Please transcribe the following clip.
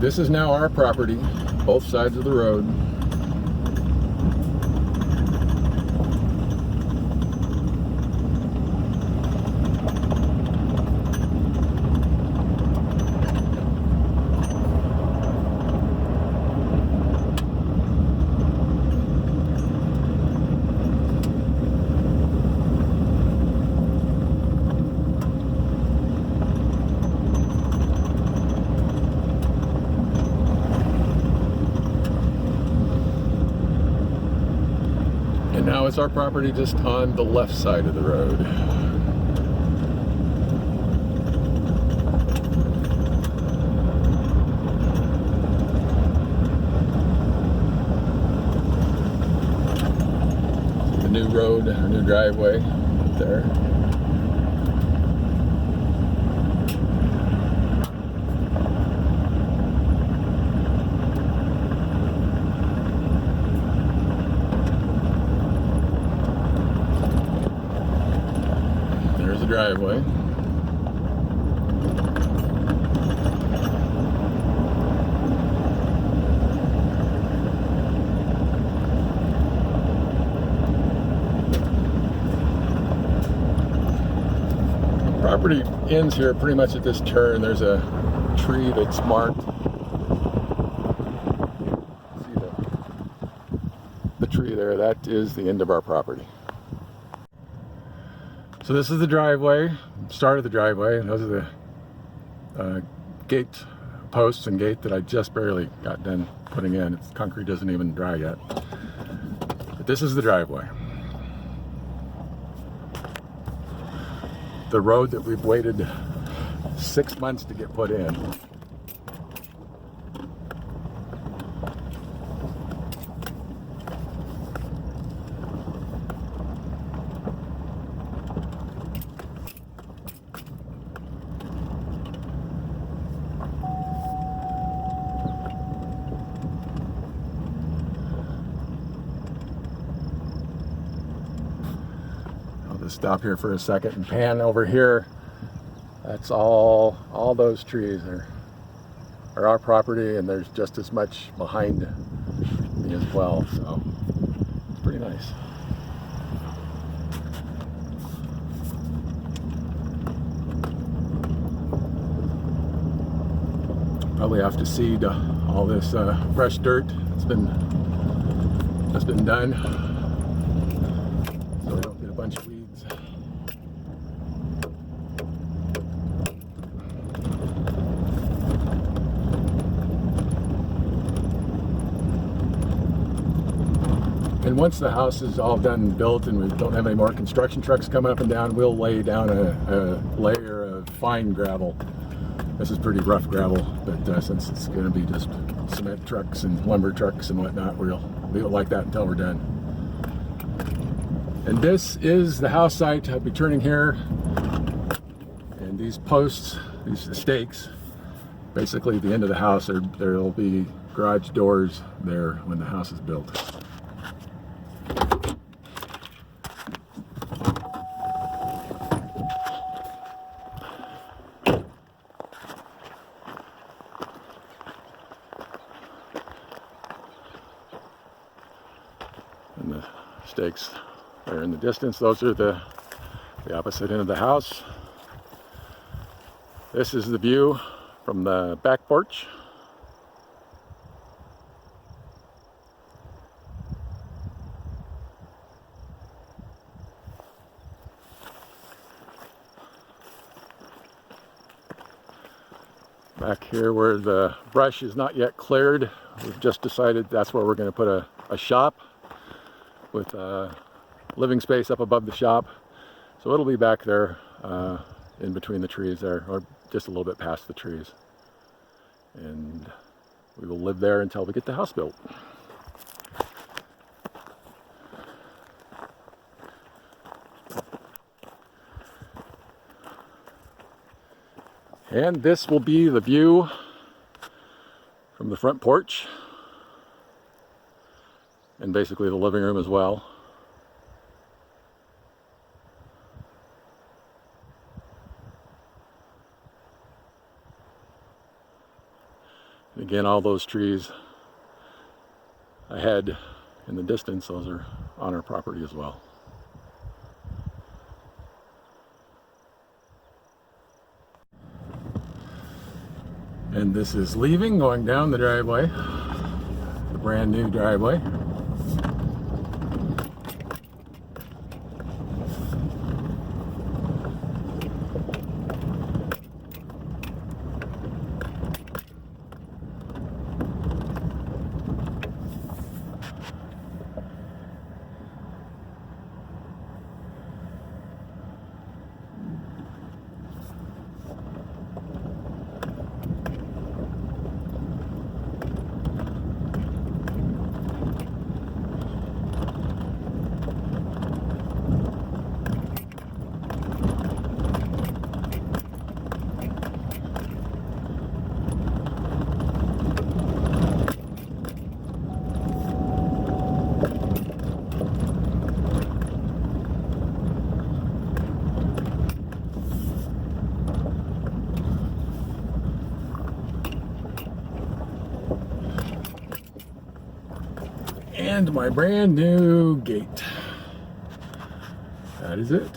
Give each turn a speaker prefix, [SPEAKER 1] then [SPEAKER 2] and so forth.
[SPEAKER 1] This is now our property, both sides of the road. And now it's our property just on the left side of the road. The new road, our new driveway right there. There's the driveway. Property ends here pretty much at this turn. There's a tree that's marked. See the tree there? That is the end of our property. So this is the driveway, start of the driveway. Those are the gate posts and gate that I just barely got done putting in. It's, concrete doesn't even dry yet. But this is the driveway. The road that we've waited 6 months to get put in. Stop here for a second and pan over here. That's all those trees are our property, and there's just as much behind me as well, so it's pretty nice. Probably have to seed all this fresh dirt that's been done, so we don't get a bunch of weeds. And once the house is all done and built and we don't have any more construction trucks coming up and down, we'll lay down a layer of fine gravel. This is pretty rough gravel, but since it's going to be just cement trucks and lumber trucks and whatnot, we'll leave it like that until we're done. And this is the house site. I'll be turning here, and these posts, these stakes, basically the end of the house, there'll be garage doors there when the house is built. And the stakes are in the distance. Those are the opposite end of the house. This is the view from the back porch. Back here where the brush is not yet cleared, we've just decided that's where we're going to put a shop with living space up above the shop. So it'll be back there in between the trees there, or just a little bit past the trees. And we will live there until we get the house built. And this will be the view from the front porch, and basically the living room as well. Again, all those trees ahead in the distance, those are on our property as well. And this is leaving, going down the driveway, the brand new driveway. And my brand new gate. That is it.